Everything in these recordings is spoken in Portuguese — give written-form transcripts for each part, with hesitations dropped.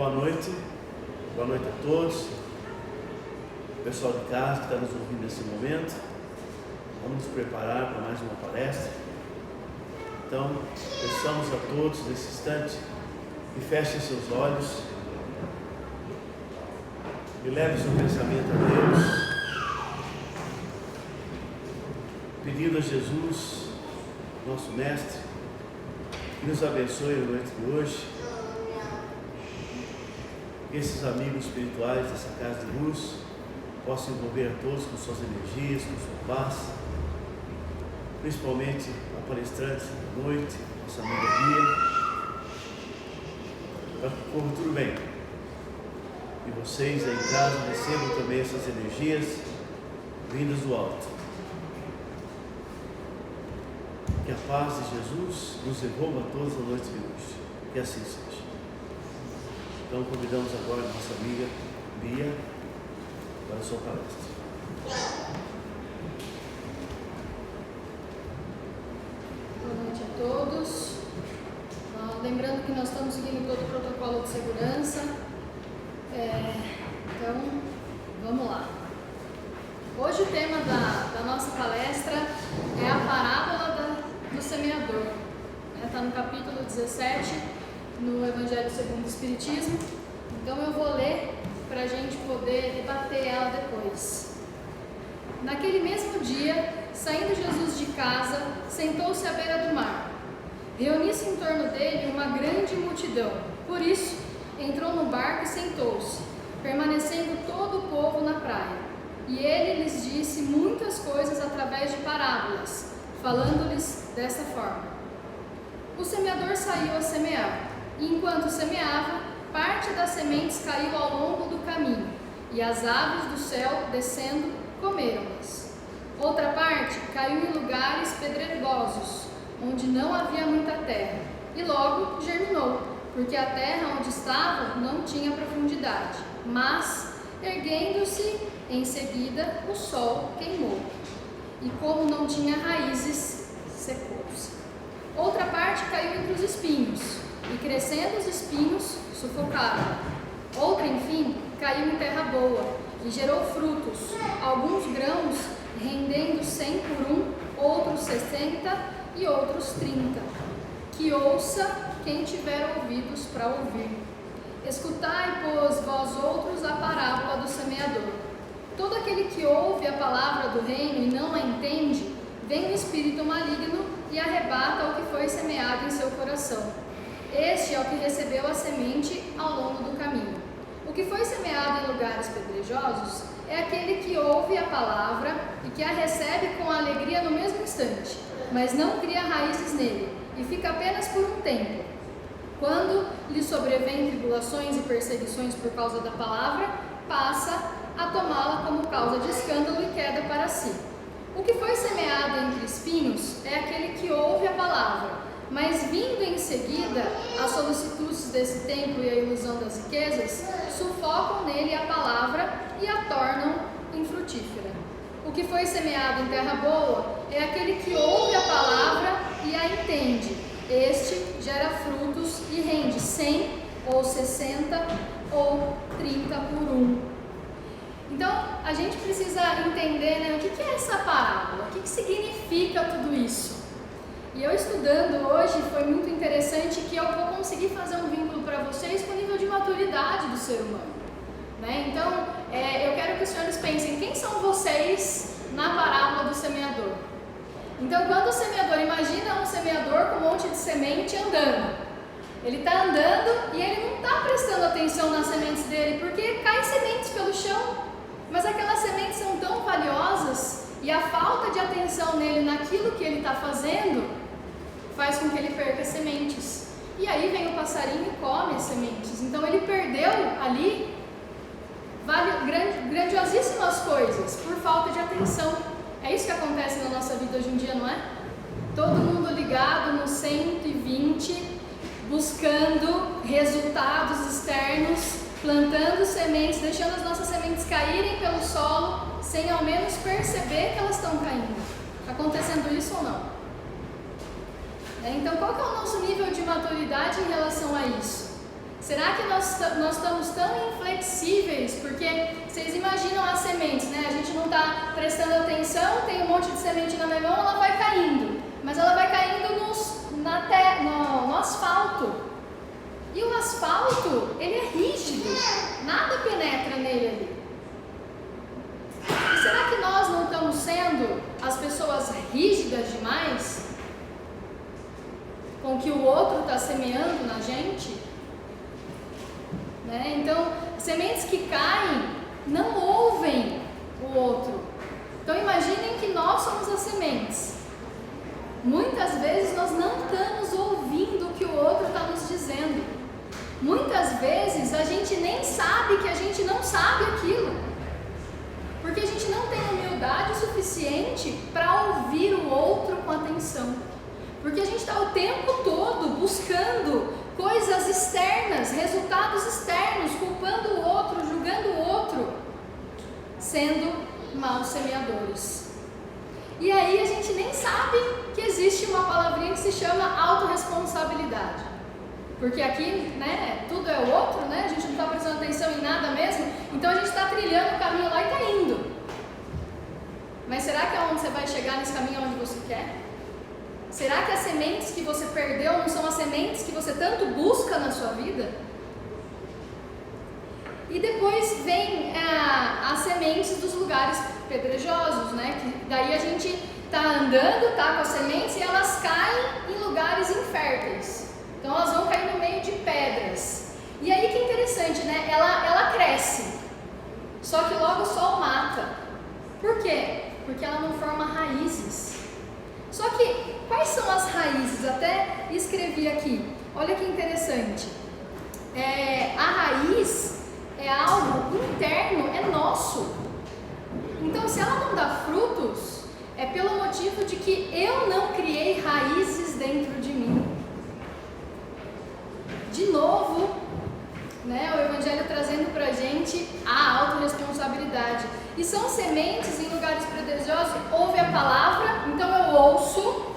Boa noite a todos, o pessoal de casa que está nos ouvindo nesse momento. Vamos nos preparar para mais uma palestra. Então, peçamos a todos nesse instante que fechem seus olhos e levem seu pensamento a Deus, pedindo a Jesus, nosso Mestre, que nos abençoe na noite de hoje. Que esses amigos espirituais dessa casa de luz possam envolver a todos com suas energias, com sua paz, principalmente a palestrante da noite, nossa amiga Bia, para que corra tudo bem. E vocês aí em casa recebam também essas energias vindas do alto. Que a paz de Jesus nos envolva a todos na noite de hoje. Que assim seja. Então convidamos agora a nossa amiga Bia para a sua palestra. Boa noite a todos. Lembrando que nós estamos seguindo todo o protocolo de segurança. Então, vamos lá. Hoje o tema da nossa palestra é a parábola do semeador. Está no capítulo 17, no Evangelho segundo o Espiritismo. Então eu vou ler para a gente poder debater ela depois. Naquele mesmo dia, saindo Jesus de casa, sentou-se à beira do mar. Reuniu-se em torno dele uma grande multidão. Por isso, entrou no barco e sentou-se, permanecendo todo o povo na praia. E ele lhes disse muitas coisas através de parábolas, falando-lhes desta forma. O semeador saiu a semear, e enquanto semeava, parte das sementes caiu ao longo do caminho, e as aves do céu, descendo, comeram-nas. Outra parte caiu em lugares pedregosos, onde não havia muita terra, e logo germinou, porque a terra onde estava não tinha profundidade. Mas, erguendo-se em seguida, o sol queimou, e como não tinha raízes, secou-se. Outra parte caiu entre os espinhos, e crescendo os espinhos, sufocaram. Outra, enfim, caiu em terra boa, e gerou frutos, alguns grãos rendendo 100 por um, outros 60 e outros 30. Que ouça quem tiver ouvidos para ouvir. Escutai, pois, vós outros a parábola do semeador. Todo aquele que ouve a palavra do reino e não a entende, vem o espírito maligno e arrebata o que foi semeado em seu coração. Este é o que recebeu a semente ao longo do caminho. O que foi semeado em lugares pedregosos é aquele que ouve a palavra e que a recebe com alegria no mesmo instante, mas não cria raízes nele e fica apenas por um tempo. Quando lhe sobrevêm tribulações e perseguições por causa da palavra, passa a tomá-la como causa de escândalo e queda para si. O que foi semeado entre espinhos é aquele que ouve a palavra, mas vindo em seguida as solicitudes desse tempo e a ilusão das riquezas, sufocam nele a palavra e a tornam infrutífera. O que foi semeado em terra boa é aquele que ouve a palavra e a entende. Este gera frutos e rende 100 ou 60 ou 30 por um. Então, a gente precisa entender, o que é essa parábola? O que significa tudo isso? E eu estudando hoje, foi muito interessante que eu vou conseguir fazer um vínculo para vocês com o nível de maturidade do ser humano. Então, eu quero que os senhores pensem, quem são vocês na parábola do semeador? Então, quando o semeador, imagina um semeador com um monte de semente andando. Ele está andando e ele não está prestando atenção nas sementes dele, porque caem sementes pelo chão. Mas aquelas sementes são tão valiosas e a falta de atenção nele naquilo que ele está fazendo faz com que ele perca sementes. E aí vem o passarinho e come as sementes. Então ele perdeu ali grandiosíssimas coisas por falta de atenção. É isso que acontece na nossa vida hoje em dia, não é? Todo mundo ligado no 120, buscando resultados externos, plantando sementes, deixando as nossas sementes caírem pelo solo, sem ao menos perceber que elas estão caindo. Está acontecendo isso ou não? Então, qual que é o nosso nível de maturidade em relação a isso? Será que nós estamos tão inflexíveis? Porque vocês imaginam as sementes, né? A gente não está prestando atenção, tem um monte de semente na minha mão, ela vai caindo. Mas ela vai caindo no asfalto. E o asfalto, ele é rígido, nada penetra nele ali. E será que nós não estamos sendo as pessoas rígidas demais com o que o outro está semeando na gente? Né? Então, sementes que caem não ouvem o outro. Então, imaginem que nós somos as sementes. Muitas vezes nós não estamos ouvindo o que o outro está nos dizendo. Muitas vezes a gente nem sabe que a gente não sabe aquilo. Porque a gente não tem humildade suficiente para ouvir o outro com atenção. Porque a gente está o tempo todo buscando coisas externas, resultados externos, culpando o outro, julgando o outro, sendo maus semeadores. E aí a gente nem sabe que existe uma palavrinha que se chama autorresponsabilidade. Porque aqui, né, tudo é o outro, né? A gente não está prestando atenção em nada mesmo, então a gente está trilhando o caminho lá e está indo. Mas será que é onde você vai chegar nesse caminho onde você quer? Será que as sementes que você perdeu não são as sementes que você tanto busca na sua vida? E depois vem as sementes dos lugares pedregosos, né? Que daí a gente está andando, está com as sementes e elas caem em lugares inférteis. Então elas vão cair no meio de pedras. E aí que interessante, né? Ela cresce, só que logo o sol mata. Por quê? Porque ela não forma raízes. Só que, quais são as raízes? Até escrevi aqui. Olha que interessante. A raiz é algo interno, é nosso. Então, se ela não dá frutos, é pelo motivo de que eu não criei raízes dentro de mim. De novo, né, o Evangelho trazendo pra gente a autorresponsabilidade. E são sementes em lugares pedregosos, ouve a palavra, então eu ouço,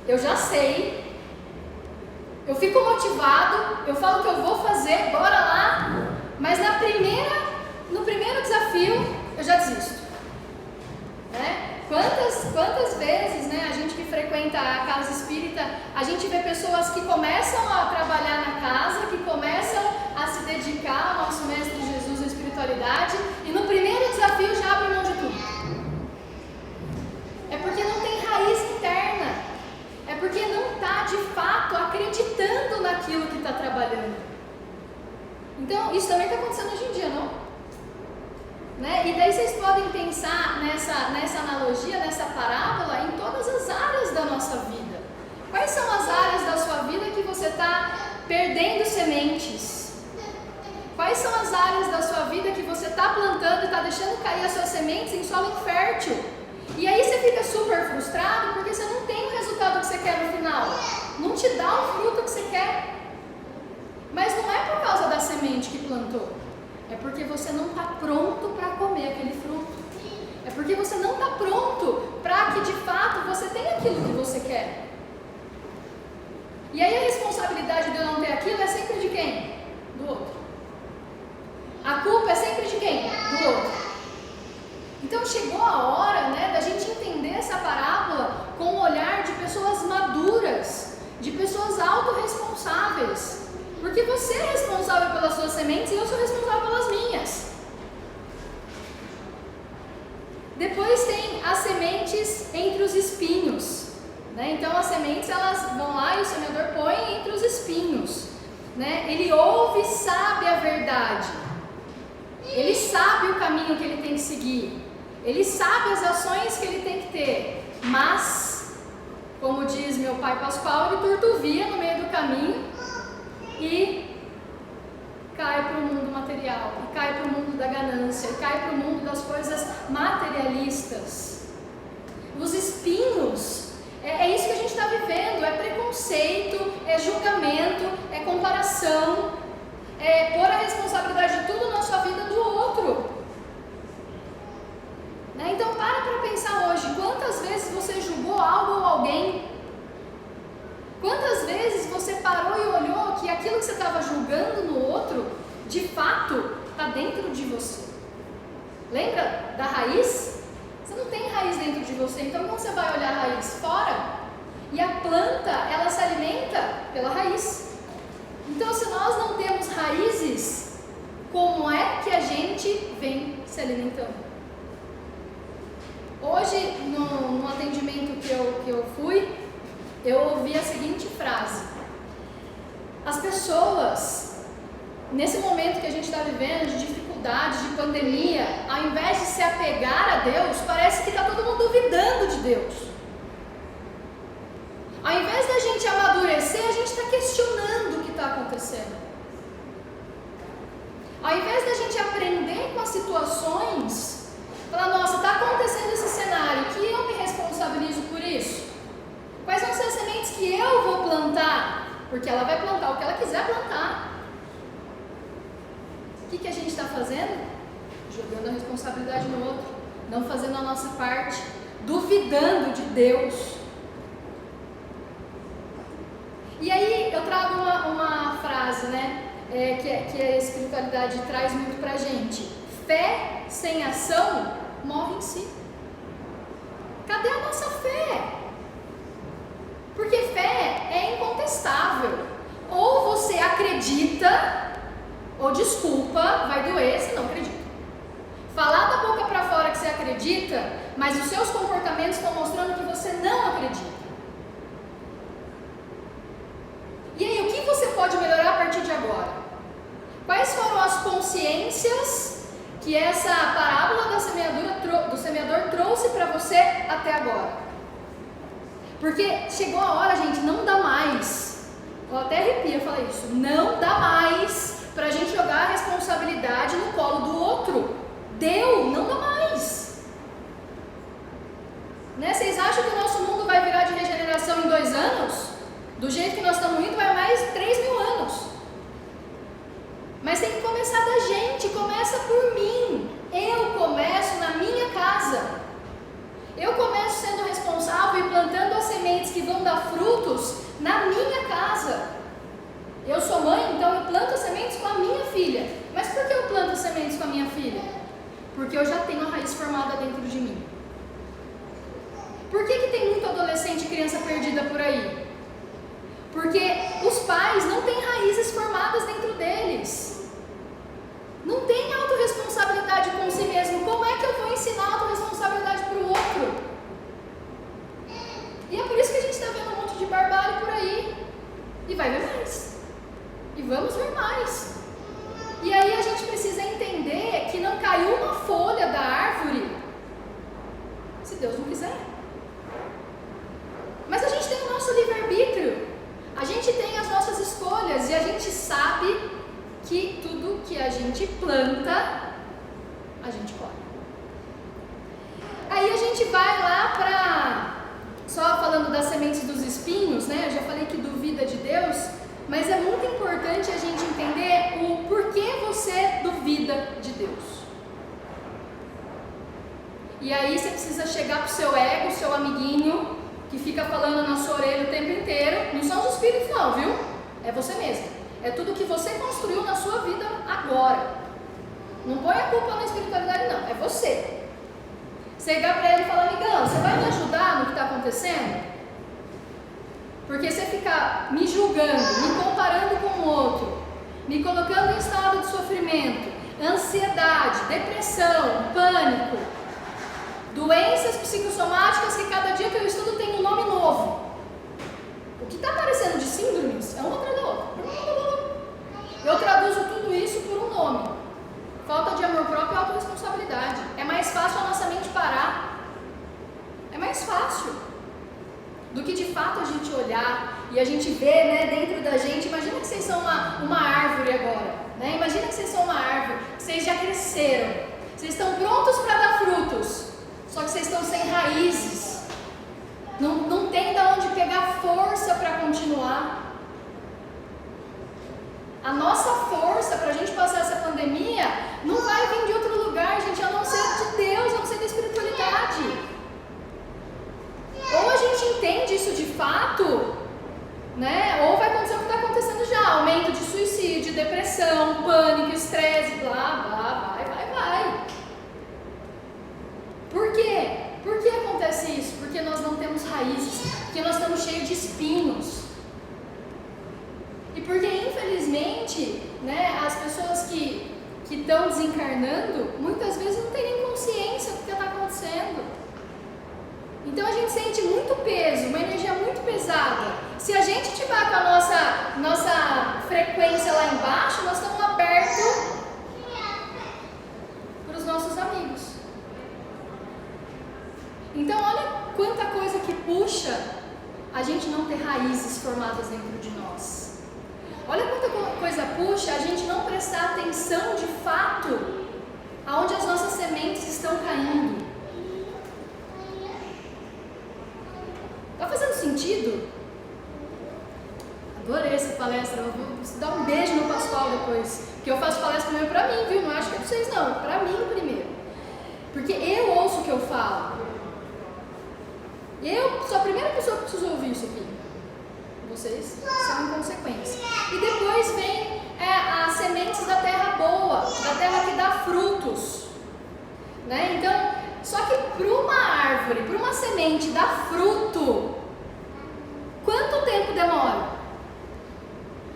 eu já sei, eu fico motivado, eu falo que eu vou fazer, bora lá, mas no primeiro desafio eu já desisto. Né? Quantas vezes, né, a gente que frequenta a casa espírita, a gente vê pessoas que começam a trabalhar na casa, que começam a se dedicar ao nosso Mestre Jesus, a espiritualidade, e no primeiro desafio já abre mão de tudo. É porque não tem raiz interna, é porque não está de fato acreditando naquilo que está trabalhando. Então, isso também está acontecendo hoje em dia, não? Né? E daí vocês podem pensar nessa analogia, nessa parábola, em todas as áreas da nossa vida. Quais são as áreas da sua vida que você está perdendo sementes? Quais são as áreas da sua vida que você está plantando e está deixando cair as suas sementes em solo infértil? E aí você fica super frustrado porque você não tem o resultado que você quer no final. Não te dá o fruto que você quer. Mas não é por causa da semente que plantou. É porque você não está pronto para comer aquele fruto. É porque você não está pronto para que de fato você tenha aquilo que você quer. E aí a responsabilidade de eu não ter aquilo é sempre de quem? Do outro. A culpa é sempre de quem? Do outro. Então chegou a hora, né, da gente entender essa parábola com o olhar de pessoas maduras, de pessoas autorresponsáveis. Porque você é responsável pelas suas sementes e eu sou responsável pelas minhas. Depois tem as sementes entre os espinhos. Né? Então as sementes elas vão lá e o semeador põe entre os espinhos. Né? Ele ouve e sabe a verdade. Ele sabe o caminho que ele tem que seguir. Ele sabe as ações que ele tem que ter. Mas, como diz meu pai Pascoal, ele turtuvia no meio do caminho e cai para o mundo material, e cai para o mundo da ganância, e cai para o mundo das coisas materialistas. Os espinhos, é isso que a gente está vivendo, é preconceito, é julgamento, é comparação, é pôr a responsabilidade de tudo na sua vida do outro. Né? Então para pensar hoje, quantas vezes você julgou algo ou alguém? Quantas vezes você parou e olhou que aquilo que você estava julgando no fato está dentro de você. Lembra da raiz? Você não tem raiz dentro de você, então como você vai olhar a raiz? Fora. E a planta, ela se alimenta pela raiz. Então, se nós não temos raízes, como é que a gente vem se alimentando? Hoje, no atendimento que eu fui, eu ouvi a seguinte frase: as pessoas, nesse momento que a gente está vivendo, de dificuldade, de pandemia, ao invés de se apegar a Deus, parece que está todo mundo duvidando de Deus. Ao invés da gente amadurecer, a gente está questionando o que está acontecendo. Ao invés da gente aprender com as situações, falar, nossa, está acontecendo esse cenário, que eu me responsabilizo por isso? Quais vão ser as sementes que eu vou plantar? Porque ela vai plantar o que ela quiser plantar. O que a gente está fazendo? Jogando a responsabilidade no outro, não fazendo a nossa parte, duvidando de Deus. E aí eu trago uma frase, né, que a espiritualidade traz muito pra gente. Fé sem ação morre em si. Cadê a nossa fé? Porque fé é incontestável. Ou você acredita, ou desculpa, vai doer se não acredita. Falar da boca pra fora que você acredita, mas os seus comportamentos estão mostrando que você não acredita. E aí, o que você pode melhorar a partir de agora? Quais foram as consciências que essa parábola do semeador trouxe para você até agora? Porque chegou a hora, gente, não dá mais. Eu até arrepio falar isso. Não dá mais para a gente jogar a responsabilidade no colo do outro. Deu, não dá mais. Né? Vocês acham que o nosso mundo vai virar de regeneração em 2 anos? Do jeito que nós estamos indo, vai mais 3.000 anos. Mas tem que começar da gente, começa por mim. Eu começo na minha casa. Eu começo sendo responsável e plantando as sementes que vão dar frutos na minha casa. Eu sou mãe, então eu planto as sementes com a minha filha. Mas por que eu planto as sementes com a minha filha? Porque eu já tenho a raiz formada dentro de mim. Por que tem muito adolescente e criança perdida por aí? Porque os pais não têm raízes formadas dentro deles. Não tem autorresponsabilidade com si mesmo. Como é que eu vou ensinar autorresponsabilidade para o outro? E é por isso que a gente está vendo um monte de barbárie por aí. E vai ver mais. E vamos ver mais. E aí a gente precisa entender que não caiu uma folha da árvore se Deus não quiser. Mas a gente tem o nosso livre-arbítrio. A gente tem as nossas escolhas e a gente sabe que tudo que a gente planta, a gente colhe. Aí a gente vai lá para, só falando das sementes dos espinhos, né? Eu já falei que duvida de Deus, mas é muito importante a gente entender o porquê você duvida de Deus. E aí você precisa chegar pro seu ego, seu amiguinho, que fica falando na sua orelha o tempo inteiro. Não são os espíritos não, viu? É você mesmo. É tudo que você construiu na sua vida agora. Não põe a culpa na espiritualidade não, é você. Chegar para ele e falar, amigão, você vai me ajudar no que está acontecendo? Porque você ficar me julgando, me comparando com o outro, me colocando em estado de sofrimento, ansiedade, depressão, pânico, doenças psicossomáticas que cada dia que eu estudo tem um nome novo. O que está aparecendo de síndromes é uma atrás da outra. Eu traduzo tudo isso por um nome. Falta de amor próprio e autorresponsabilidade. É mais fácil a nossa mente parar. É mais fácil do que de fato a gente olhar e a gente ver, né, dentro da gente. Imagina que vocês são uma árvore agora, né? Imagina que vocês são uma árvore, que vocês já cresceram, vocês estão prontos para dar frutos. Só que vocês estão sem raízes. Não tem de onde pegar força para continuar. A nossa força para a gente passar essa pandemia não vai vir de outro lugar, gente, a não ser de Deus, a não ser da espiritualidade. Ou a gente entende isso de fato, né? Ou vai acontecer o que está acontecendo já, aumento de suicídio, depressão, pânico, estresse, que estão desencarnando, muitas vezes não tem nem consciência do que está acontecendo. Então a gente sente muito peso, uma energia muito pesada. Se a gente estiver com a nossa frequência lá embaixo, nós estamos abertos para os nossos amigos. Então olha quanta coisa que puxa a gente não ter raízes formadas dentro de nós. Olha quanta coisa puxa a gente não prestar atenção de fato aonde as nossas sementes estão caindo. Tá fazendo sentido? Adorei essa palestra. Eu vou dar um beijo no Pascoal depois. Porque eu faço palestra primeiro pra mim, viu? Não acho que é pra vocês não, pra mim primeiro. Porque eu ouço o que eu falo. Eu sou a primeira pessoa que precisa ouvir isso aqui. Vocês são inconsequentes. E depois vem as sementes da terra boa, da terra que dá frutos. Né? Então, só que para uma árvore, para uma semente dar fruto, quanto tempo demora?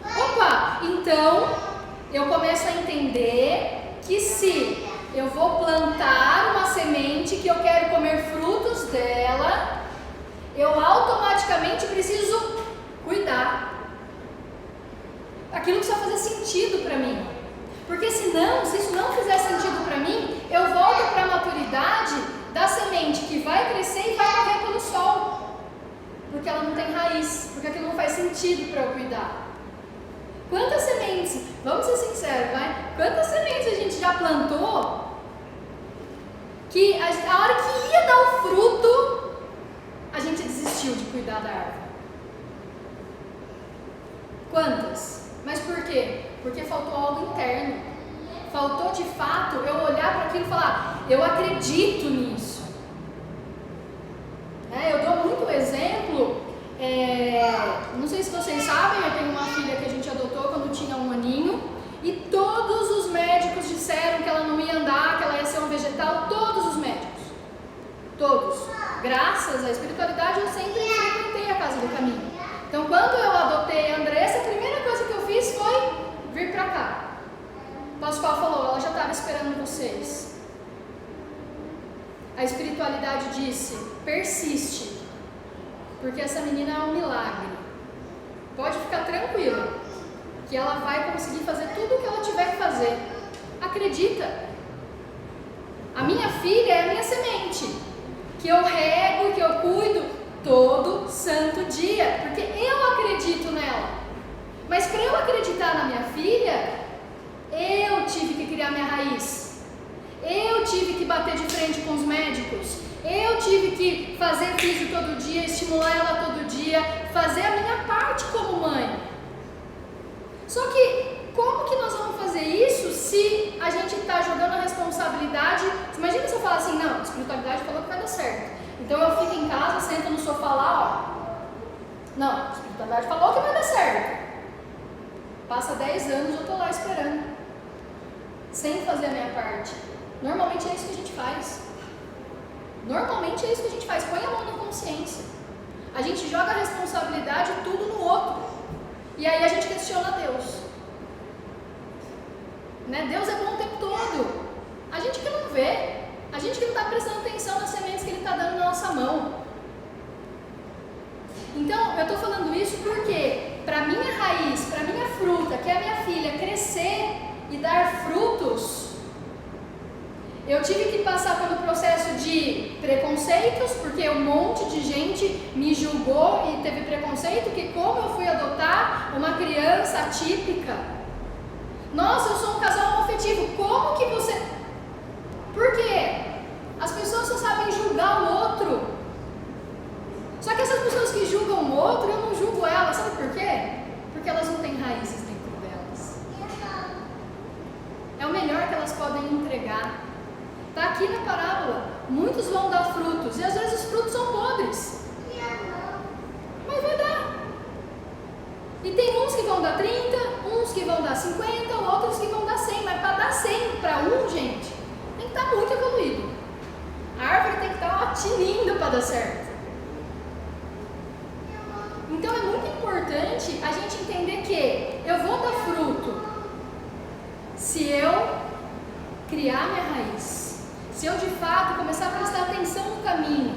Opa, então eu começo a entender que se eu vou plantar uma semente que eu quero comer frutos dela, eu automaticamente preciso cuidar. Aquilo precisa fazer sentido para mim. Porque senão, se isso não fizer sentido para mim, eu volto para a maturidade da semente que vai crescer e vai morrer pelo sol. Porque ela não tem raiz, porque aquilo não faz sentido para eu cuidar. Quantas sementes, vamos ser sinceros, vai? Quantas sementes a gente já plantou que a hora que ia dar o fruto, a gente desistiu de cuidar da árvore? Quantas? Mas por quê? Porque faltou algo interno. Faltou de fato eu olhar para aquilo e falar, eu acredito nisso. Eu dou muito exemplo, não sei se vocês sabem, eu tenho uma filha que a gente adotou quando tinha 1 aninho, e todos os médicos disseram que ela não ia andar, que ela ia ser um vegetal, todos os médicos. Todos. Graças à espiritualidade eu sempre frequentei a Casa do Caminho. Então, quando eu adotei a Andressa, a primeira coisa que eu fiz foi vir pra cá. O Pascoal falou, ela já estava esperando vocês. A espiritualidade disse, persiste, porque essa menina é um milagre. Pode ficar tranquila, que ela vai conseguir fazer tudo o que ela tiver que fazer. Acredita. A minha filha é a minha semente, que eu rego, que eu cuido todo santo dia, porque eu acredito nela. Mas para eu acreditar na minha filha, eu tive que criar minha raiz. Eu tive que bater de frente com os médicos. Eu tive que fazer físio todo dia, estimular ela todo dia, fazer a minha parte como mãe. Só que como que nós vamos fazer isso se a gente está jogando a responsabilidade? Imagina se eu falar assim, não, a espiritualidade falou que vai dar certo. Então eu fico em casa, sento no sofá lá, ó. Não, a espiritualidade falou que vai dar certo. Passa 10 anos, eu tô lá esperando, sem fazer a minha parte. Normalmente é isso que a gente faz. Normalmente é isso que a gente faz. Põe a mão na consciência. A gente joga a responsabilidade tudo no outro. E aí a gente questiona Deus. Né? Deus é bom o tempo todo. A gente que não vê. A gente que não está prestando atenção nas sementes que Ele está dando na nossa mão. Então, eu estou falando isso porque, para minha raiz, para minha fruta, que é a minha filha, crescer e dar frutos, eu tive que passar pelo processo de preconceitos, porque um monte de gente me julgou e teve preconceito, que como eu fui adotar uma criança atípica. Nossa, eu sou um casal homoafetivo, como que você... Por quê? As pessoas só sabem julgar o outro. Só que essas pessoas que julgam o outro, eu não julgo elas, sabe por quê? Porque elas não têm raízes dentro delas. É o melhor que elas podem entregar. Está aqui na parábola. Muitos vão dar frutos, e às vezes os frutos são podres. Mas vai dar. E tem uns que vão dar 30, uns que vão dar 50, outros que vão dar 100. Mas para dar 100 para um, gente, tem que estar muito evoluído. A árvore tem que estar tinindo para dar certo. Então é muito importante a gente entender que eu vou dar fruto se eu criar minha raiz, se eu de fato começar a prestar atenção no caminho,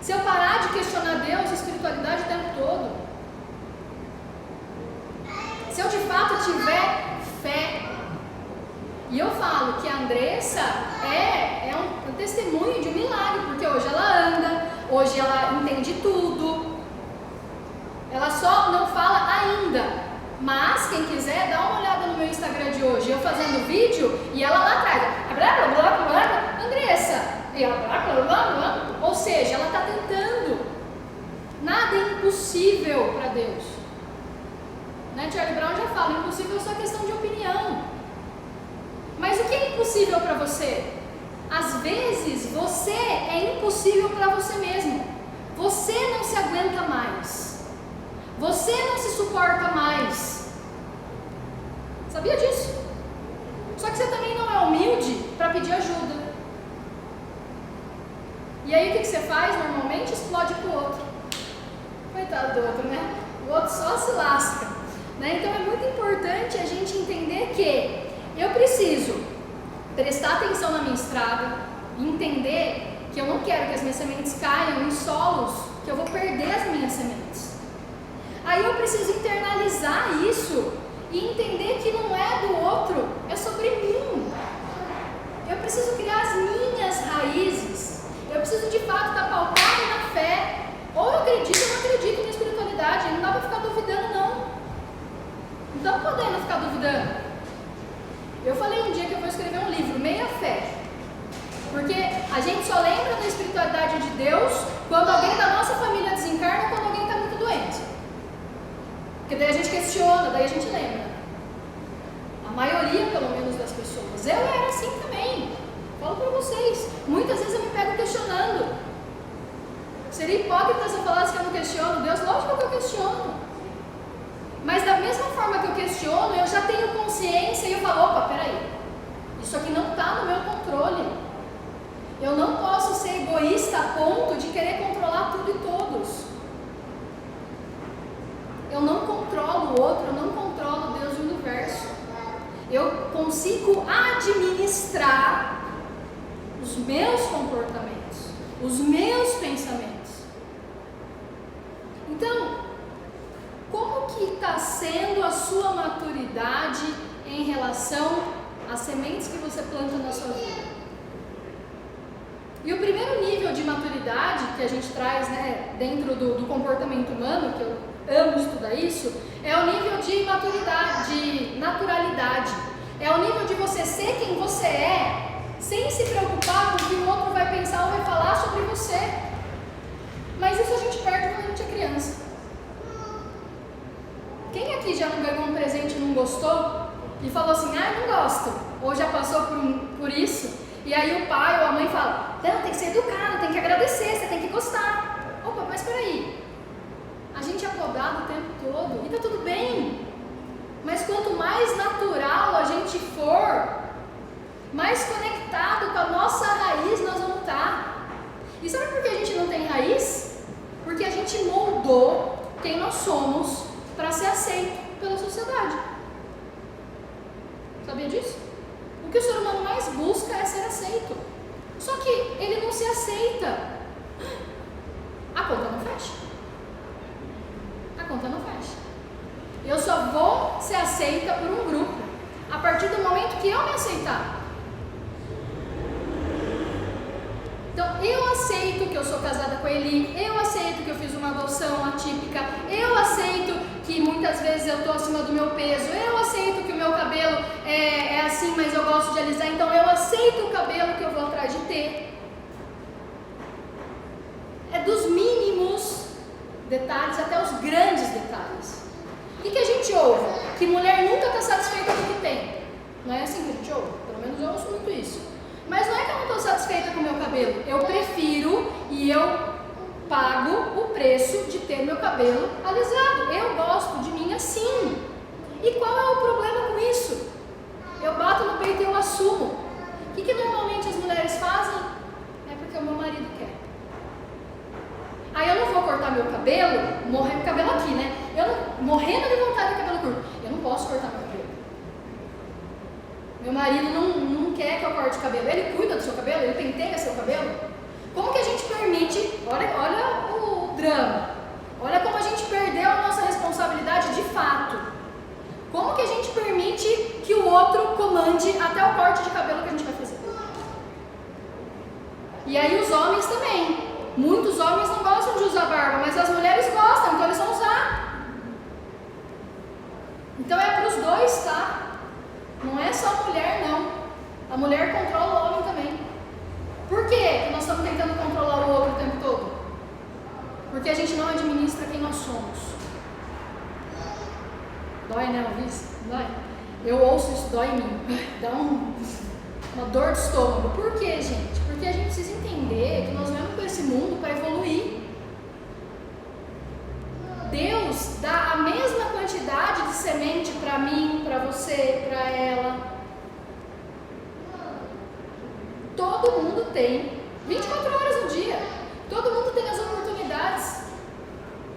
se eu parar de questionar Deus e espiritualidade o tempo todo, se eu de fato tiver fé, e eu falo que a Andressa é um testemunho de um milagre, porque hoje ela anda, hoje ela entende tudo, ela só não fala ainda. Mas quem quiser, dá uma olhada no meu Instagram de hoje, eu fazendo vídeo e ela lá atrás, Andressa, e ela, ou seja, ela está tentando. Nada é impossível para Deus, né? Charlie Brown já fala, impossível é só questão de opinião. Mas o que é impossível para você? Às vezes você é impossível para você mesmo. Você não se aguenta mais. Você não se suporta mais. Sabia disso? Só que você também não é humilde para pedir ajuda. E aí o que você faz? Normalmente explode pro outro. Coitado do outro, né? O outro só se lasca, né? Então é muito importante a gente entender que eu preciso prestar atenção na minha estrada e entender que eu não quero que as minhas sementes caiam em solos que eu vou perder as minhas sementes. Aí eu preciso internalizar isso e entender que não é do outro, é sobre mim. Eu preciso criar as minhas raízes. Eu preciso de fato estar pautado na fé. Ou eu acredito ou não acredito na espiritualidade. Não dá para ficar duvidando, não. Não dá para poder não ficar duvidando. Eu falei um dia que eu vou escrever um livro, Meia Fé. Porque a gente só lembra da espiritualidade de Deus quando alguém da nossa família desencarna ou quando alguém está muito doente. Porque daí a gente questiona, daí a gente lembra. A maioria, pelo menos, das pessoas. Eu era assim também. Falo pra vocês. Muitas vezes eu me pego questionando. Seria hipócrita se eu falasse que eu não questiono Deus. Lógico que eu questiono. Mas da mesma forma que eu questiono, eu já tenho consciência e eu falo, opa, peraí. Isso aqui não está no meu controle. Eu não posso ser egoísta a ponto de querer controlar tudo e todos. Eu não controlo o outro, eu não controlo Deus e o universo. Eu consigo administrar os meus comportamentos, os meus pensamentos. Então, como que está sendo a sua maturidade em relação às sementes que você planta na sua vida? E o primeiro nível de maturidade que a gente traz, né, dentro do comportamento humano, que eu amo estudar isso, é o nível de maturidade, de naturalidade. É o nível de você ser quem você é, sem se preocupar com o que o outro vai pensar ou vai falar sobre você. Mas isso a gente perde quando a gente é criança. Quem aqui já não ganhou um presente e não gostou? E falou assim, não gosto. Ou já passou por isso? E aí o pai ou a mãe fala, não, tem que ser educado, tem que agradecer, você tem que gostar. Opa, mas peraí. A gente é podado o tempo todo e tá tudo bem. Mas quanto mais natural a gente for, mais conectado com a nossa raiz nós vamos estar. E sabe por que a gente não tem raiz? Porque a gente moldou quem nós somos para ser aceito pela sociedade. Sabia disso? O que o ser humano mais busca é ser aceito. Só que ele não se aceita. A conta não fecha. A conta não fecha. Eu só vou ser aceita por um grupo a partir do momento que eu me aceitar. Então, eu aceito que eu sou casada com ele, eu aceito que eu fiz uma adoção atípica, eu aceito que muitas vezes eu estou acima do meu peso, eu aceito que o meu cabelo é assim, mas eu gosto de alisar, então eu aceito o cabelo que eu vou atrás de ter. É dos mínimos detalhes até os grandes detalhes. O que a gente ouve? Que mulher nunca está satisfeita com o que tem. Não é assim que a gente ouve? Pelo menos eu ouço muito isso. Mas não é que eu não estou satisfeita com o meu cabelo. Eu prefiro e eu pago o preço de ter meu cabelo alisado. Eu gosto de mim assim. E qual é o problema com isso? Eu bato no peito e eu assumo. O que normalmente as mulheres fazem? É porque o meu marido quer. Aí eu não vou cortar meu cabelo, morrer com o cabelo aqui, né? Morrendo de vontade de cabelo curto. Eu não posso cortar meu cabelo. Meu marido não quer que eu corte o cabelo, ele cuida do seu cabelo, ele penteia seu cabelo. Como que a gente permite, olha o drama, olha como a gente perdeu a nossa responsabilidade de fato. Como que a gente permite que o outro comande até o corte de cabelo que a gente vai fazer? E aí os homens também. Muitos homens não gostam de usar barba, mas as mulheres gostam, então eles vão usar. Então é para os dois, tá? Não é só a mulher, não. A mulher controla o homem também. Por que nós estamos tentando controlar o outro o tempo todo? Porque a gente não administra quem nós somos. Dói, né, ouvir isso? Dói? Eu ouço isso, dói em mim. Dá uma dor de estômago. Por quê, gente? Porque a gente precisa entender que nós viemos para esse mundo para evoluir. Deus dá a mesma quantidade de semente para mim, para você, para ela. Todo mundo tem 24 horas no dia. Todo mundo tem as oportunidades.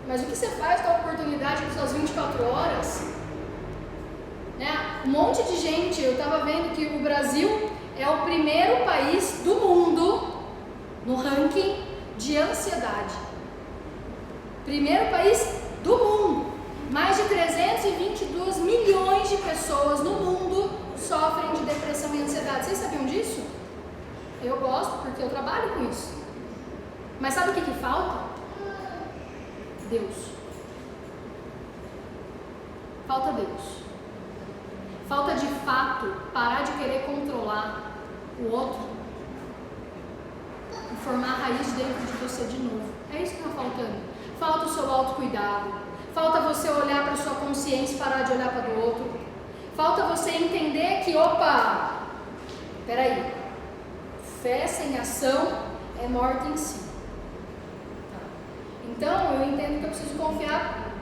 Mas o que você faz com a oportunidade com suas 24 horas? Um monte de gente, eu estava vendo que o Brasil é o primeiro país do mundo no ranking de ansiedade. Primeiro país do mundo. Mais de 322 milhões de pessoas no mundo sofrem de depressão e ansiedade. Vocês sabiam disso? Eu gosto porque eu trabalho com isso. Mas sabe o que falta? Deus. Falta Deus. Falta de fato parar de querer controlar o outro e formar a raiz dentro de você de novo. É isso que está faltando. Falta o seu autocuidado. Falta você olhar para a sua consciência e parar de olhar para o outro. Falta você entender que, peraí, fé sem ação é morte em si. Então eu entendo que eu preciso confiar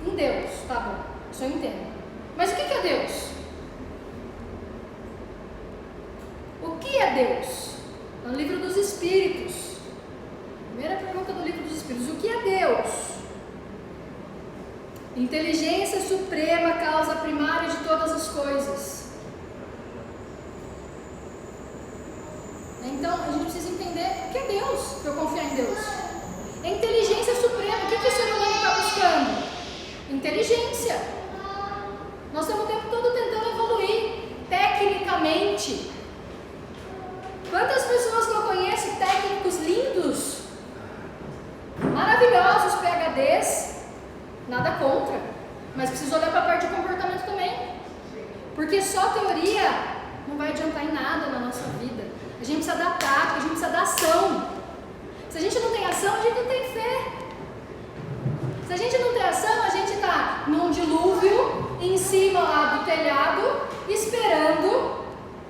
em Deus, tá bom, isso eu entendo. Mas o que é Deus? O que é Deus? No livro dos Espíritos. Primeira pergunta do livro dos Espíritos. O que é Deus? Inteligência suprema, causa primária de todas as coisas. Então a gente precisa entender o que é Deus, para eu confiar em Deus. É inteligência suprema. O que o ser humano está buscando? Inteligência. Nós estamos o tempo todo tentando evoluir tecnicamente. Quantas pessoas que eu conheço, técnicos lindos, maravilhosos, PhDs, nada contra, mas preciso olhar para a parte de comportamento também. Porque só teoria não vai adiantar em nada na nossa vida. A gente precisa da prática, a gente precisa da ação. Se a gente não tem ação, a gente não tem fé. Se a gente não tem ação, a gente está num dilúvio, em cima lá do telhado, esperando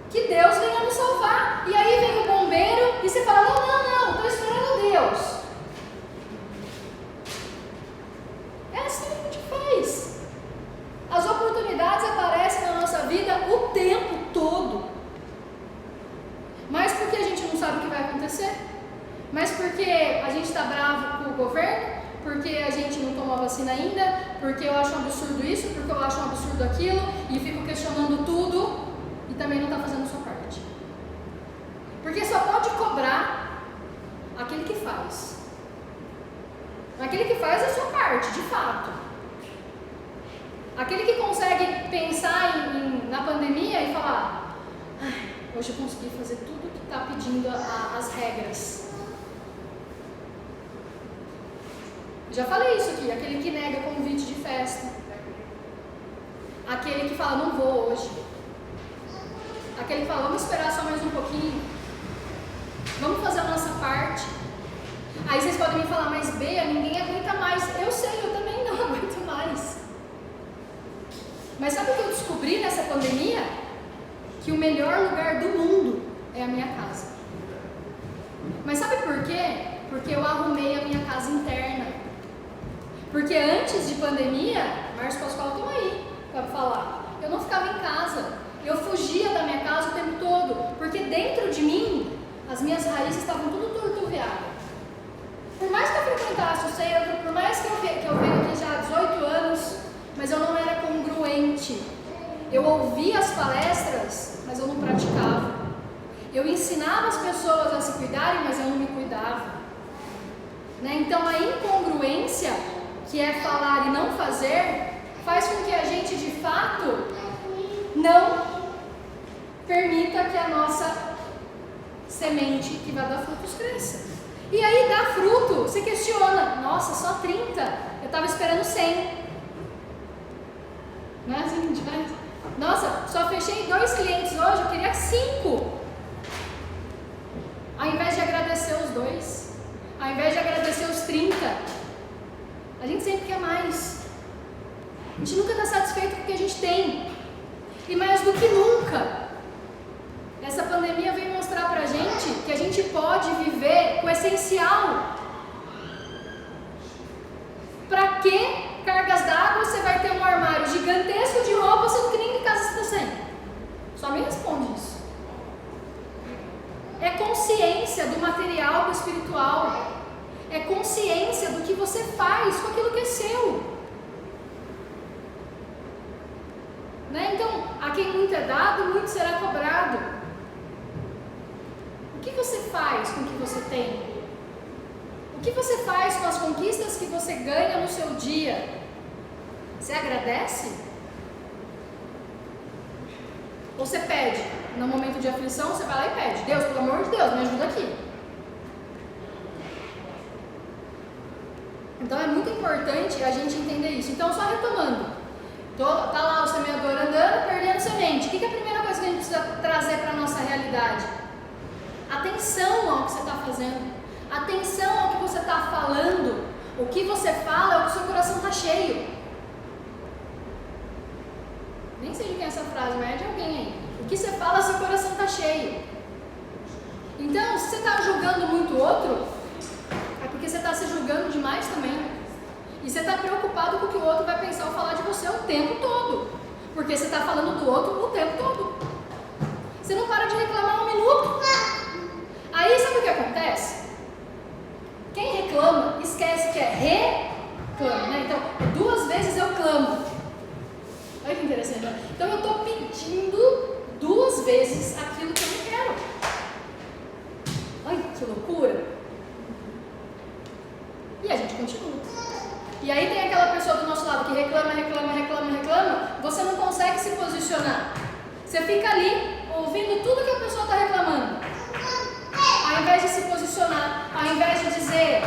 que Deus venha nos salvar. E aí vem o bombeiro e você fala, não, estou esperando Deus. É assim que a gente faz. As oportunidades aparecem na nossa vida o tempo todo. Mas porque a gente não sabe o que vai acontecer? Mas porque a gente está bravo com o governo? Porque a gente não tomou a vacina ainda? Porque eu acho um absurdo isso? Porque eu acho um absurdo aquilo? E fico questionando tudo e também não está fazendo a sua parte. Porque só pode cobrar aquele que faz. Aquele que faz a sua parte, de fato. Aquele que consegue pensar na pandemia e falar, hoje eu consegui fazer tudo que está pedindo as regras. Já falei isso aqui, aquele que nega convite de festa. Aquele que fala, não vou hoje. Aquele que fala, vamos esperar só mais um pouquinho. Vamos fazer a nossa parte. Aí vocês podem me falar, mas Bea, ninguém aguenta mais. Eu sei, eu também não aguento mais. Mas sabe o que eu descobri nessa pandemia? Que o melhor lugar do mundo é a minha casa. Mas sabe por quê? Porque eu arrumei a minha casa interna. Porque antes de pandemia, Márcio Pascoal, estão aí para falar, eu não ficava em casa, eu fugia da minha casa o tempo todo, porque dentro de mim, as minhas raízes estavam tudo torturradas. Por mais que eu frequentasse o centro, por mais que eu venho aqui já há 18 anos, mas eu não era congruente. Eu ouvia as palestras, mas eu não praticava. Eu ensinava as pessoas a se cuidarem, mas eu não me cuidava. Né? Então a incongruência, que é falar e não fazer, faz com que a gente de fato não permita que a nossa semente que vai dar frutos cresça. E aí dá fruto, você questiona, nossa, só 30, eu estava esperando 100. Não é assim, demais? Nossa, só fechei 2 clientes hoje, eu queria 5. Ao invés de agradecer os 2, ao invés de agradecer os 30, a gente sempre quer mais. A gente nunca está satisfeito com o que a gente tem. E mais do que nunca, essa pandemia veio mostrar pra gente que a gente pode viver com o essencial. Pra que cargas d'água você vai ter um armário gigantesco de roupa, sendo que nem em casa você está saindo? Só me responde isso. É consciência do material, do espiritual. É consciência do que você faz com aquilo que é seu. Né? Então, a quem muito é dado, muito será cobrado. O que você faz com o que você tem? O que você faz com as conquistas que você ganha no seu dia? Você agradece? Ou você pede? No momento de aflição, você vai lá e pede: Deus, pelo amor de Deus, me ajuda aqui. Então é muito importante a gente entender isso. Então, só retomando, tá lá o semeador andando, perdendo semente. O que é a primeira coisa que a gente precisa trazer para a nossa realidade? Atenção ao que você está fazendo. Atenção ao que você está falando. O que você fala é o que o seu coração está cheio. Nem sei de quem é essa frase, mas é de alguém aí. O que você fala, seu coração está cheio. Então, se você está julgando muito o outro, é porque você está se julgando demais também. E você está preocupado com o que o outro vai pensar ou falar de você o tempo todo. Porque você está falando do outro o tempo todo. Você não para de reclamar um minuto. Aí sabe o que acontece? Quem reclama, esquece que é reclama, né? Então, 2 vezes eu clamo. Olha que interessante, né? Então eu estou pedindo 2 vezes aquilo que eu não quero. Olha que loucura. E a gente continua. E aí tem aquela pessoa do nosso lado que reclama, você não consegue se posicionar. Você fica ali, ouvindo tudo que a pessoa está reclamando. Ao invés de se posicionar, ao invés de dizer: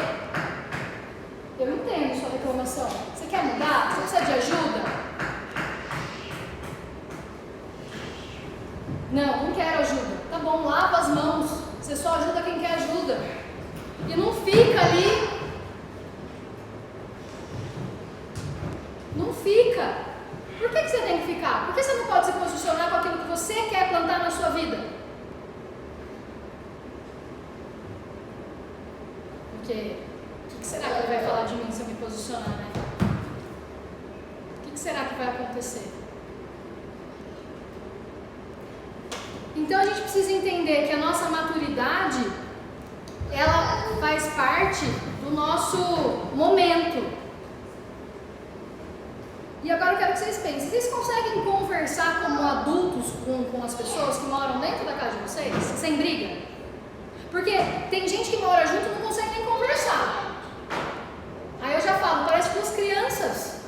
eu entendo sua reclamação, você quer mudar? Você precisa de ajuda? Não quero ajuda. Tá bom, lava as mãos. Você só ajuda quem quer ajuda. E não fica ali. Não fica. Por que você tem que ficar? Por que você não pode se posicionar com aquilo que você quer plantar na sua vida? Porque o que será que ele vai falar de mim se eu me posicionar, né? O que será que vai acontecer? Então a gente precisa entender que a nossa maturidade, ela faz parte do nosso momento. E agora eu quero que vocês pensem: vocês conseguem conversar como adultos com as pessoas que moram dentro da casa de vocês, sem briga? Porque tem gente que mora junto e não consegue nem conversar. Aí eu já falo, parece 2 crianças.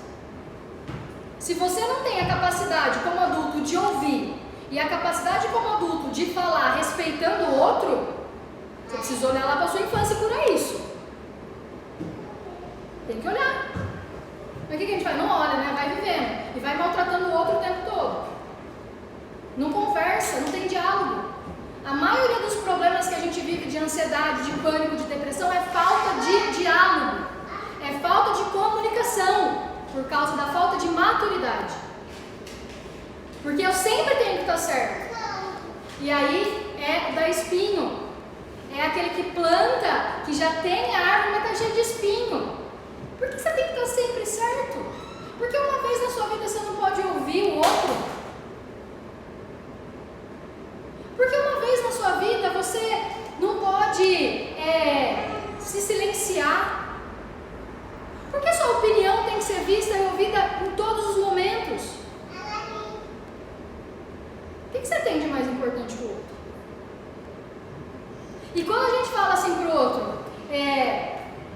Se você não tem a capacidade como adulto de ouvir e a capacidade como adulto de falar respeitando o outro, você precisa olhar lá para a sua infância e curar isso. Tem que olhar. Mas o que a gente faz? Não olha, né? Vai vivendo. E vai maltratando o outro o tempo todo. Não conversa, não tem diálogo. A maioria dos problemas que a gente vive de ansiedade, de pânico, de depressão é falta de diálogo. É falta de comunicação. Por causa da falta de maturidade. Porque eu sempre tenho que estar certo. E aí é dar espinho. É aquele que planta, que já tem a árvore, mas está cheio de espinho. Por que você tem que estar sempre certo? Porque uma vez na sua vida você não pode ouvir o outro. Porque uma vez na sua vida você não pode se silenciar. Porque sua opinião tem que ser vista e ouvida em todos os momentos. O que você tem de mais importante que o outro? E quando a gente fala assim pro outro,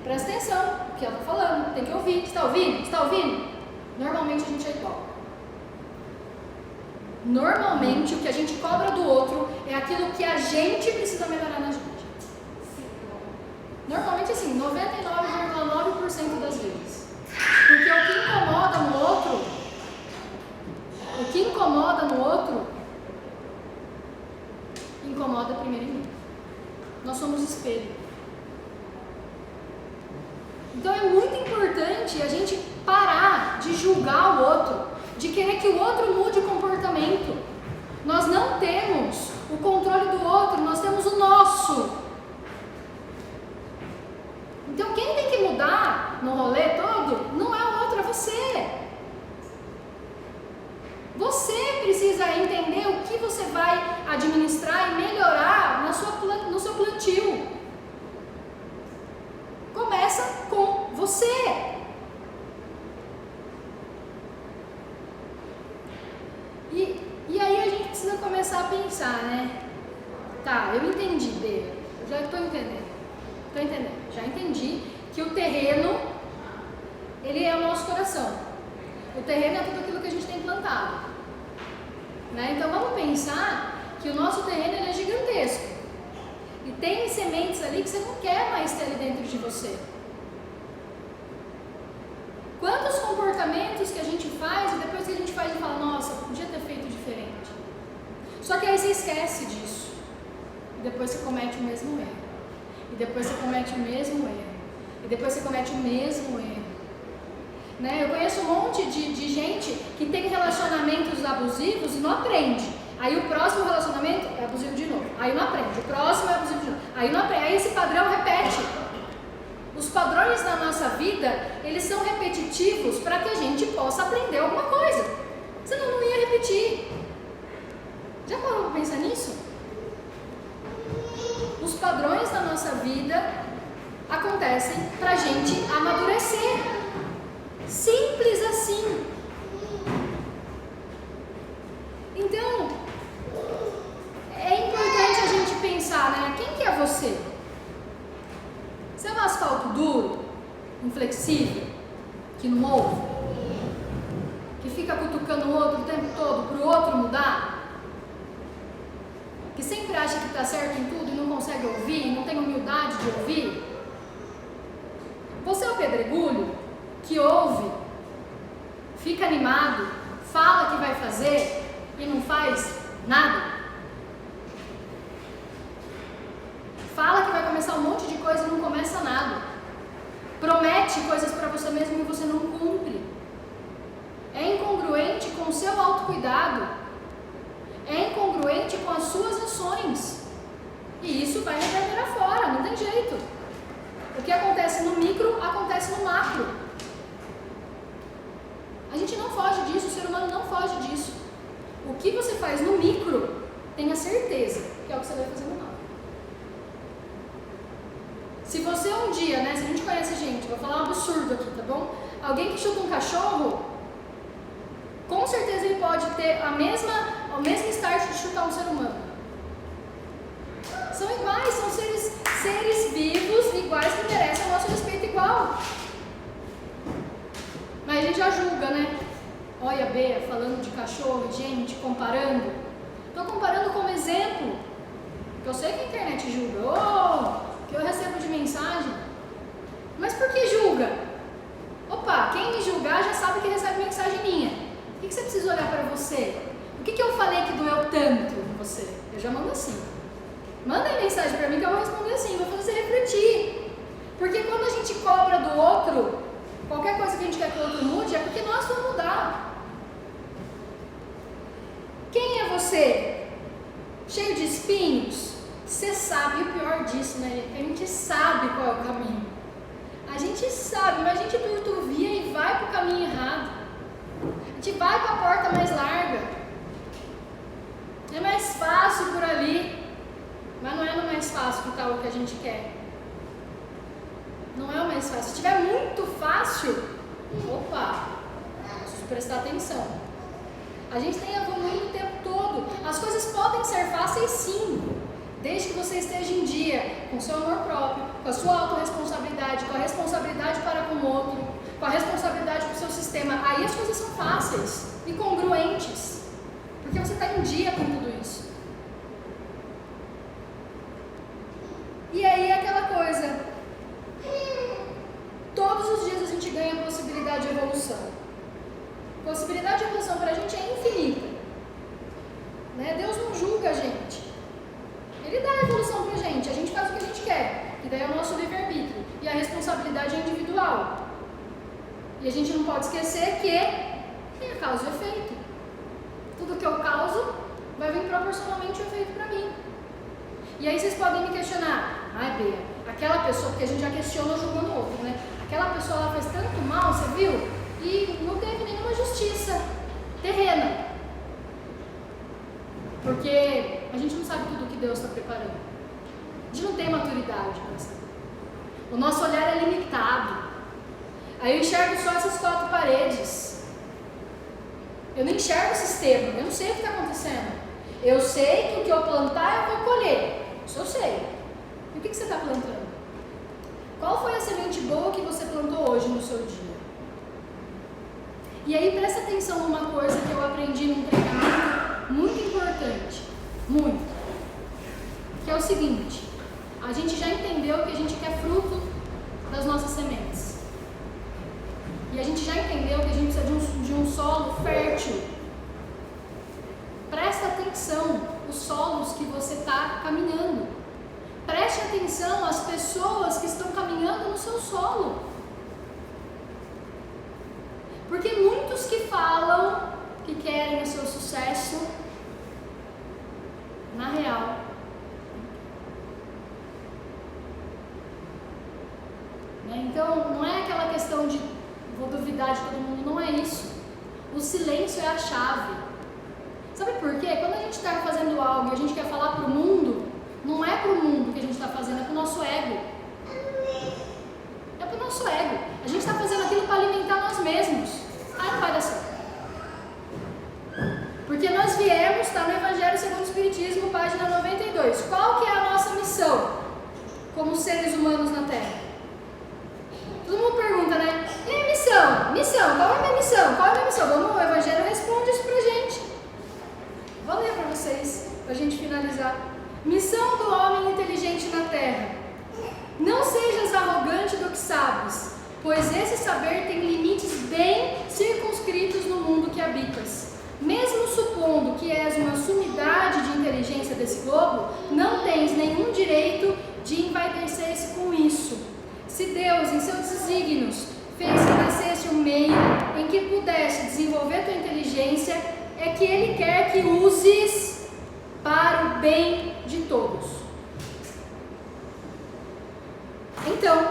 presta atenção, o que ela está falando, tem que ouvir, está ouvindo? Está ouvindo? Normalmente a gente é igual. Normalmente o que a gente cobra do outro é aquilo que a gente precisa melhorar na gente. Normalmente assim, 99,9% das vezes. Porque o que incomoda no outro, incomoda primeiro em mim. Nós somos espelho. Então é muito importante a gente parar de julgar o outro, de querer que o outro mude o comportamento. Nós não temos o controle do outro, nós temos o nosso. Então quem tem que mudar no rolê todo não é o outro, é você. Você precisa entender o que você vai administrar e melhorar no seu plantio. Começa com você. E aí a gente precisa começar a pensar, né? Tá, eu entendi, Bea. Eu já estou entendendo. Já entendi que o terreno, ele é o nosso coração. O terreno é tudo aquilo que a gente tem plantado. Né? Então vamos pensar que o nosso terreno ele é gigantesco. E tem sementes ali que você não quer mais ter ali dentro de você. Quantos comportamentos que a gente faz e depois que a gente faz a gente fala, nossa, podia ter feito diferente. Só que aí você esquece disso. E depois você comete o mesmo erro. E depois você comete o mesmo erro. E depois você comete o mesmo erro. Né? Eu conheço um monte de gente que tem relacionamentos abusivos e não aprende. Aí o próximo relacionamento é abusivo de novo. Aí não aprende. O próximo é abusivo de novo. Aí não aprende. Aí esse padrão repete. Os padrões da nossa vida, eles são repetitivos para que a gente possa aprender alguma coisa. Senão não ia repetir. Já parou para pensar nisso? Os padrões da nossa vida acontecem para a gente amadurecer. Simples assim. Então, é importante a gente pensar, né? Quem que é você? Você é um asfalto duro, inflexível, que não ouve? Que fica cutucando o outro o tempo todo para o outro mudar? Que sempre acha que está certo em tudo e não consegue ouvir, não tem humildade de ouvir? Você é o pedregulho que ouve, fica animado, fala que vai fazer e não faz nada? Fala que vai começar um monte de coisa e não começa nada. Promete coisas para você mesmo e você não cumpre. É incongruente com o seu autocuidado. É incongruente com as suas ações. E isso vai reverberar fora, não tem jeito. O que acontece no micro, acontece no macro. A gente não foge disso, o ser humano não foge disso. O que você faz no micro, tenha certeza que é o que você vai fazer no macro. Se você um dia, né, se a gente conhece gente, vou falar um absurdo aqui, tá bom? Alguém que chuta um cachorro, com certeza ele pode ter o mesmo start de chutar um ser humano. São iguais, são seres vivos, iguais, que merecem o nosso respeito igual. Mas a gente já julga, né? Olha a Bea falando de cachorro, gente, comparando. Estou comparando como exemplo, que eu sei que a internet julga. Que eu recebo de mensagem. Mas por que julga? Opa, quem me julgar já sabe que recebe mensagem minha. O que você precisa olhar para você? O que eu falei que doeu tanto em você? Eu já mando assim. Manda aí mensagem para mim que eu vou responder assim, vou fazer você refletir. Porque quando a gente cobra do outro, qualquer coisa que a gente quer que o outro mude, é porque nós vamos mudar. Quem é você? Cheio de espinhos? Você sabe, o pior disso, né? A gente sabe qual é o caminho. A gente sabe, mas a gente turtuvia e vai para o caminho errado. A gente vai para a porta mais larga. É mais fácil por ali, mas não é no mais fácil que está o que a gente quer. Não é o mais fácil. Se tiver muito fácil, opa, preciso prestar atenção. A gente tem evoluído o tempo todo. As coisas podem ser fáceis sim, desde que você esteja em dia você, com seu amor próprio, com a sua autorresponsabilidade, com a responsabilidade para com o outro, com a responsabilidade com o seu sistema, aí as coisas são fáceis e congruentes, porque você está em dia com tudo isso. E aí é aquela coisa, todos os dias a gente ganha a possibilidade de evolução. Possibilidade de evolução para a gente é infinita. Né? Deus não julga a gente. Ele dá a evolução para a gente faz o que a gente quer, que daí é o nosso livre-arbítrio. E a responsabilidade é individual. E a gente não pode esquecer que é causa e efeito. Tudo que eu causo vai vir proporcionalmente o efeito para mim. E aí vocês podem me questionar, Bea, aquela pessoa, porque a gente já questiona julgando o outro, né? Aquela pessoa lá fez tanto mal, você viu? E não teve nenhuma justiça terrena. Porque a gente não sabe tudo o que Deus está preparando. A gente não tem maturidade para saber. O nosso olhar é limitado. Aí eu enxergo só essas 4 paredes. Eu não enxergo o sistema, eu não sei o que está acontecendo. Eu sei que o que eu plantar eu vou colher. Isso eu sei. E o que você está plantando? Qual foi a semente boa que você plantou hoje no seu dia? E aí presta atenção numa coisa que eu aprendi num treinamento muito importante. Muito. Que é o seguinte. A gente já entendeu que a gente quer fruto das nossas sementes. E a gente já entendeu que a gente precisa de um solo fértil. Presta atenção os solos que você está caminhando. Preste atenção às pessoas que estão caminhando no seu solo. Porque muitos que falam que querem o seu sucesso, na real, né? Então não é aquela questão de vou duvidar de todo mundo, não é isso. O silêncio é a chave. Sabe por quê? Quando a gente está fazendo algo e a gente quer falar para o mundo, não é para o mundo que a gente está fazendo, é para o nosso ego. É para o nosso ego. A gente está fazendo aquilo para alimentar nós mesmos. Aí não vai dar certo. Porque nós viemos, está no Evangelho segundo o Espiritismo, página 92. Qual que é a nossa missão como seres humanos na Terra? Todo mundo pergunta, né? E a missão? Missão, qual é a minha missão? Qual é a minha missão? Vamos, o Evangelho responde isso pra gente. Vou ler para vocês, para a gente finalizar. Missão do homem inteligente na Terra. Não sejas arrogante do que sabes, pois esse saber tem limites bem circunscritos no mundo que habitas. Mesmo supondo que és uma sumidade de inteligência desse globo, não tens nenhum direito de envaidecer-se com isso. Se Deus, em seus desígnios, fez que nascesse um meio em que pudesse desenvolver tua inteligência, é que Ele quer que uses para o bem de todos. Então,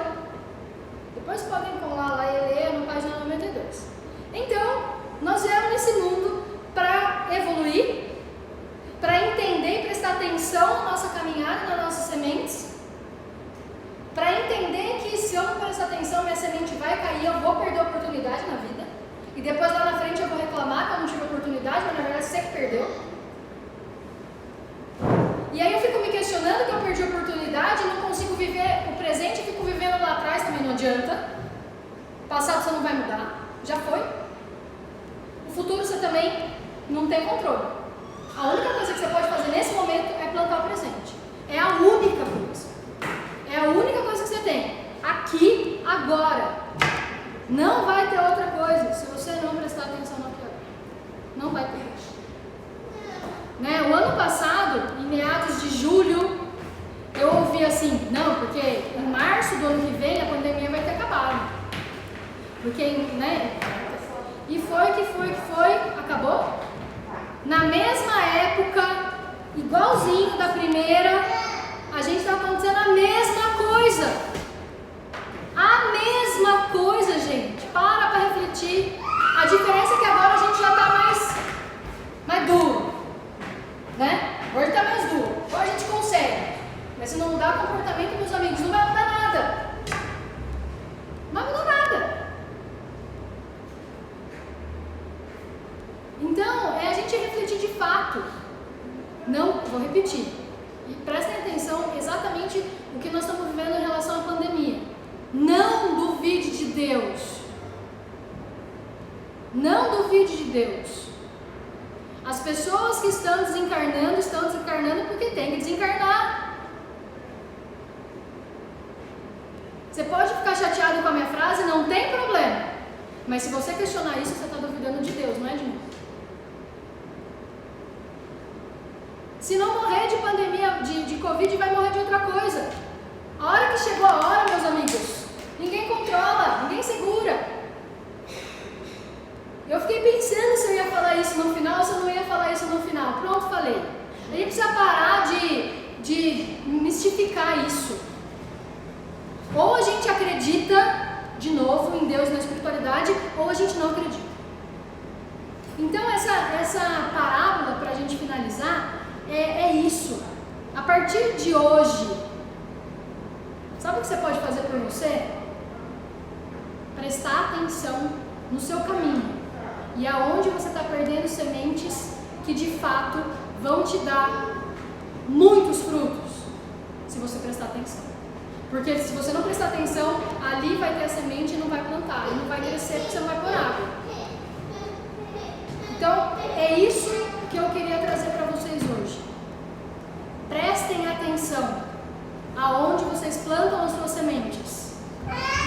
depois podem colar lá e ler na página 92. Então, nós viemos nesse mundo para evoluir, para entender e prestar atenção na nossa caminhada, nas nossas sementes, para entender que se eu não prestar atenção, minha semente vai cair, eu vou perder a oportunidade na vida. E depois lá na frente eu vou reclamar que eu não tive oportunidade, mas na verdade você que perdeu. E aí eu fico me questionando que eu perdi a oportunidade, não consigo viver o presente, fico vivendo lá atrás, também não adianta. O passado você não vai mudar, já foi. O futuro você também não tem controle. A única coisa que você pode fazer nesse momento é plantar o presente. É a única coisa. É a única coisa que você tem. Aqui, agora. Não vai ter outra coisa se você não prestar atenção naquilo. Não vai ter. Né? O ano passado, em meados de julho, eu ouvi assim, não, porque em março do ano que vem a pandemia vai ter acabado. Porque, né? E foi, acabou. Na mesma época, igualzinho da primeira, a gente está acontecendo a mesma coisa. A mesma coisa, gente. Para refletir. A diferença é que agora a gente já está mais duro. Né? Agora está mais duro. Agora a gente consegue. Mas se não mudar o comportamento, meus amigos, não vai mudar nada. Não vai mudar nada. Então, é a gente refletir de fato. Não, vou repetir. E prestem atenção exatamente o nós estamos vivendo em relação à pandemia. Não duvide de Deus. Não duvide de Deus. As pessoas que estão desencarnando porque tem que desencarnar. Você pode ficar chateado com a minha frase, não tem problema. Mas se você questionar isso, você está duvidando de Deus, não é de mim. Se não morrer de pandemia, de Covid, vai morrer de outra coisa. A hora que chegou a hora, meus amigos, ninguém controla, ninguém segura. Eu fiquei pensando se eu ia falar isso no final ou se eu não ia falar isso no final. Pronto, falei. A gente precisa parar de mistificar isso. Ou a gente acredita de novo em Deus, na espiritualidade, ou a gente não acredita. Então essa parábola, para a gente finalizar, é isso. A partir de hoje, sabe o que você pode fazer por você? Prestar atenção no seu caminho e aonde você está perdendo sementes que de fato vão te dar muitos frutos, se você prestar atenção. Porque se você não prestar atenção, ali vai ter a semente e não vai plantar, e não vai crescer porque você não vai pôr água. Então, é isso que eu queria trazer para vocês hoje. Prestem atenção aonde vocês plantam as suas sementes.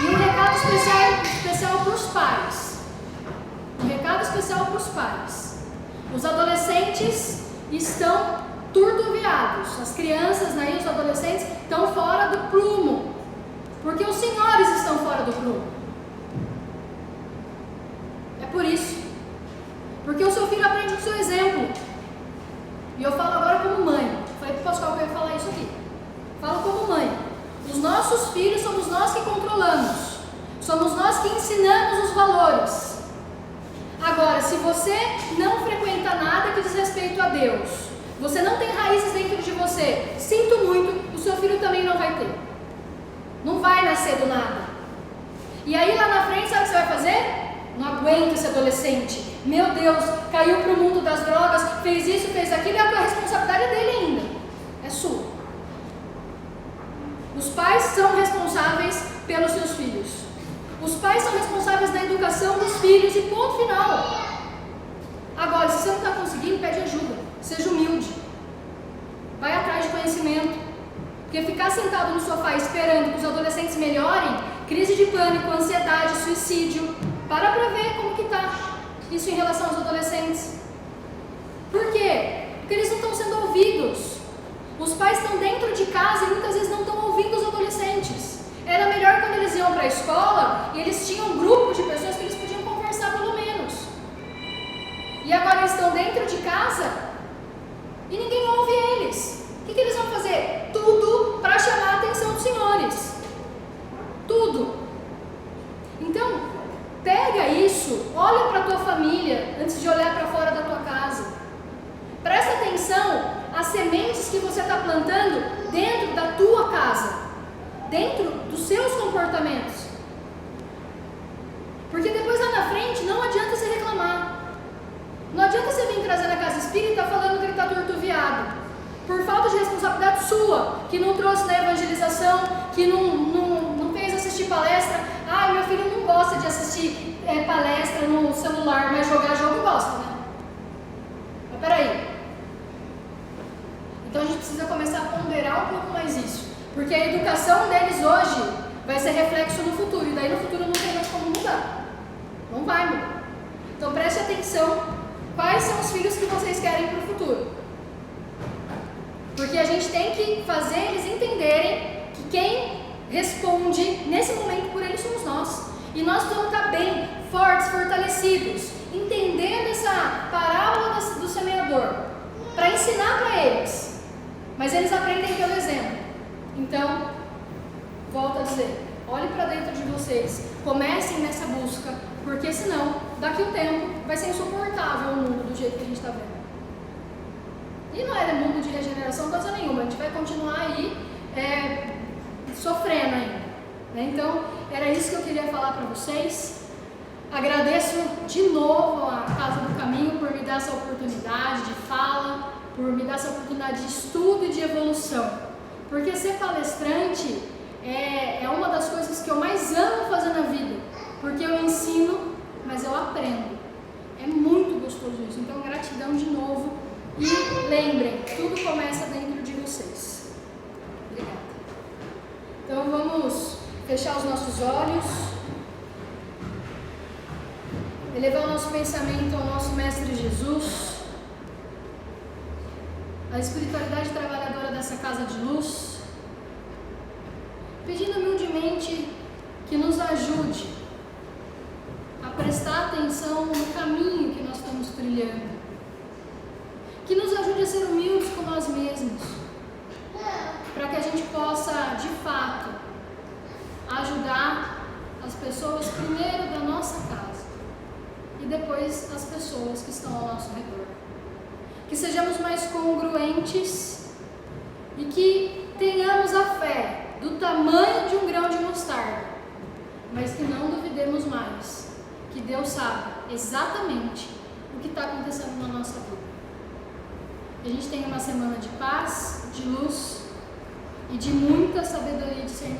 E um recado especial para os pais. Um recado especial para os pais. Os adolescentes estão turduviados. As crianças, né, e os adolescentes estão fora do prumo. Porque os senhores estão fora do prumo. É por isso. Porque o seu filho aprende com o seu exemplo. E eu falo agora como mãe. Falei para o Pascoal que eu ia falar isso aqui. Falo como mãe. Os nossos filhos somos nós que controlamos. Somos nós que ensinamos os valores. Agora, se você não frequenta nada que diz respeito a Deus, você não tem raízes dentro de você, sinto muito, o seu filho também não vai ter. Não vai nascer do nada. E aí lá na frente, sabe o que você vai fazer? Não aguento esse adolescente. Meu Deus, caiu para o mundo das drogas, fez isso, fez aquilo, e a responsabilidade dele ainda. É sua. Os pais são responsáveis pelos seus filhos. Os pais são responsáveis na educação dos filhos e ponto final. Agora, se você não está conseguindo, pede ajuda. Seja humilde. Vai atrás de conhecimento. Porque ficar sentado no sofá esperando que os adolescentes melhorem, crise de pânico, ansiedade, suicídio, para ver como que está isso em relação aos adolescentes. Por quê? Porque eles não estão sendo ouvidos. Os pais estão dentro de casa e muitas vezes não estão ouvindo os adolescentes. Era melhor quando eles iam para a escola e eles tinham um grupo de pessoas que eles podiam conversar pelo menos. E agora eles estão dentro de casa e ninguém ouve eles. O que eles vão fazer? Tudo para chamar a atenção dos senhores. Tudo. Então, pega isso, olha para a tua família antes de olhar para fora da tua casa. Presta atenção às sementes que você está plantando dentro da tua casa, dentro dos seus comportamentos. Porque depois lá na frente não adianta você reclamar. Não adianta você vir trazer na casa espírita falando que ele está tortuviado. Por falta de responsabilidade sua, que não trouxe na evangelização, que não fez assistir palestra. Ah, meu filho não gosta de assistir palestra no celular, mas jogar jogo gosta, né? Mas peraí. Então a gente precisa começar a ponderar um pouco mais isso. Porque a educação deles hoje vai ser reflexo no futuro. E daí no futuro não tem mais como mudar. Não vai mudar. Então preste atenção. Quais são os filhos que vocês querem para o futuro? Porque a gente tem que fazer eles entenderem que quem responde nesse momento por eles somos nós. E nós vamos estar bem, fortes, fortalecidos, entendendo essa parábola do semeador, para ensinar para eles. Mas eles aprendem pelo exemplo. Então, volto a dizer, olhe para dentro de vocês, comecem nessa busca, porque senão, daqui a um tempo, vai ser insuportável o mundo do jeito que a gente está vendo. E não é mundo de regeneração coisa nenhuma, a gente vai continuar aí sofrendo ainda. Né? Então, era isso que eu queria falar para vocês. Agradeço de novo a Casa do Caminho por me dar essa oportunidade de fala, por me dar essa oportunidade de estudo e de evolução. Porque ser palestrante é uma das coisas que eu mais amo fazer na vida, porque eu ensino, mas eu aprendo. É muito gostoso isso. Então, gratidão de novo. E lembrem, tudo começa dentro de vocês. Obrigada. Então, vamos fechar os nossos olhos, elevar o nosso pensamento ao nosso Mestre Jesus, a espiritualidade trabalhadora dessa casa de luz, pedindo humildemente que nos ajude a prestar atenção no caminho que nós estamos trilhando, que nos ajude a ser humildes com nós mesmos, para que a gente possa, de fato, ajudar as pessoas primeiro da nossa casa e depois as pessoas que estão ao nosso redor. Que sejamos mais congruentes e que tenhamos a fé do tamanho de um grão de mostarda, mas que não duvidemos mais que Deus sabe exatamente o que está acontecendo na nossa vida. Que a gente tenha uma semana de paz, de luz e de muita sabedoria e discernimento.